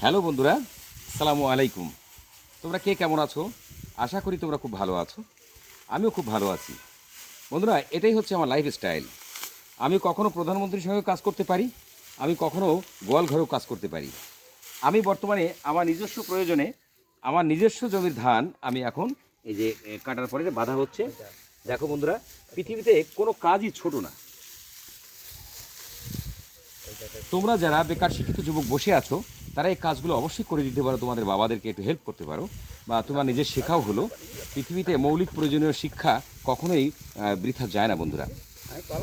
Hello বন্ধুরা, আসসালামু আলাইকুম। তোমরা কে কেমন আছো? আশা করি তোমরা খুব ভালো আছো। আমিও খুব ভালো আছি। বন্ধুরা, এটাই হচ্ছে আমার লাইফস্টাইল। আমি কখনো প্রধানমন্ত্রীর সঙ্গে কাজ করতে পারি, আমি কখনো গোয়াল ঘরেও কাজ করতে পারি। আমি বর্তমানে আমার নিজস্ব প্রয়োজনে আমার নিজস্ব জমির ধান আমি এখন এই যে কাটার পরে বাঁধা হচ্ছে। দেখো বন্ধুরা, পৃথিবীতে কোনো কাজই ছোট না। তোমরা যারা বেকার শিক্ষিত যুবক বসে আছো, তারা এই কাজগুলো অবশ্যই করে দিতে পারো, তোমাদের বাবাদেরকে একটু হেল্প করতে পারো, বা তোমার নিজের শেখাও হলো। পৃথিবীতে মৌলিক প্রয়োজনীয় শিক্ষা কখনোই বৃথা যায় না বন্ধুরা।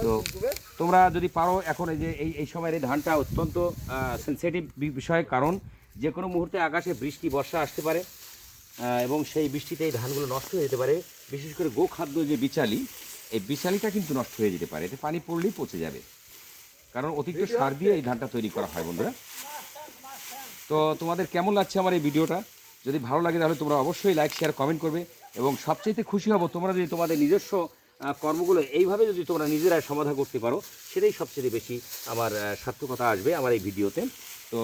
তো তোমরা যদি পারো, এখন এই যে এই সময়ের এই ধানটা অত্যন্ত সেন্সিটিভ বিষয়, কারণ যে কোনো মুহূর্তে আকাশে বৃষ্টি বর্ষা আসতে পারে, এবং সেই বৃষ্টিতে এই ধানগুলো নষ্ট হয়ে যেতে পারে। বিশেষ করে গোখাদ্য যে বিচালি, এই বিচালিটা কিন্তু নষ্ট হয়ে যেতে পারে, এতে পানি পড়লেই পচে যাবে, কারণ অতিরিক্ত সার দিয়ে এই ধানটা তৈরি করা হয় বন্ধুরা। তো তোমাদের কেমন লাগছে আমার এই ভিডিওটা? যদি ভালো লাগে তাহলে তোমরা অবশ্যই লাইক শেয়ার কমেন্ট করবে, এবং সবচেয়ে খুশি হব তোমরা যদি তোমাদের নিজস্ব কর্মগুলো এইভাবে যদি তোমরা নিজেরাই সমাধান করতে পারো, সেটাই সবচেয়ে বেশি আমার সার্থকতা আসবে আমার এই ভিডিওতে। তো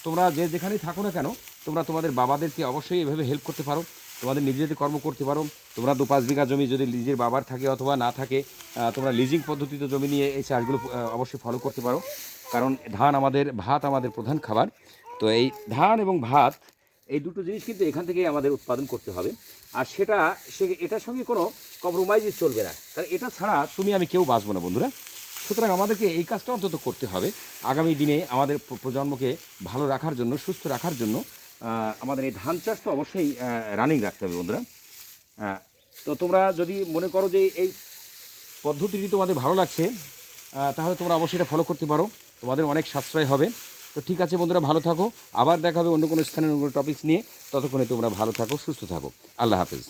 তোমরা যে যেখানেই থাকো না কেন, তোমরা তোমাদের বাবাদেরকে অবশ্যই এভাবে হেল্প করতে পারো, তোমাদের নিজেদের কর্ম করতে পারো। তোমরা 2-5 বিঘা জমি যদি নিজের বাবার থাকে অথবা না থাকে, তোমরা লিজিং পদ্ধতিতে জমি নিয়ে এই চাষগুলো অবশ্যই ফলো করতে পারো, কারণ ভাত আমাদের প্রধান খাবার। তো এই ধান এবং ভাত, এই দুটো জিনিস কিন্তু এখান থেকেই আমাদের উৎপাদন করতে হবে। আর এটার সঙ্গে কোনো কম্প্রোমাইজই চলবে না, কারণ এটা ছাড়া তুমি আমি কেউ বাঁচবো না বন্ধুরা। সুতরাং আমাদেরকে এই কাজটা অন্তত করতে হবে আগামী দিনে আমাদের প্রজন্মকে ভালো রাখার জন্য, সুস্থ রাখার জন্য। আমাদের এই ধান চাষ তো অবশ্যই রানিং রাখতে হবে বন্ধুরা। তো তোমরা যদি মনে করো যে এই পদ্ধতিটি তোমাদের ভালো লাগছে, তাহলে তোমরা অবশ্যই এটা ফলো করতে পারো, তোমাদের অনেক সাশ্রয় হবে। তো ঠিক আছে বন্ধুরা, ভালো থাকো। আবার দেখা হবে অন্য কোনো স্থানের অন্য কোনো টপিকস নিয়ে। ততক্ষণে তোমরা ভালো থাকো, সুস্থ থাকো। আল্লাহ হাফেজ।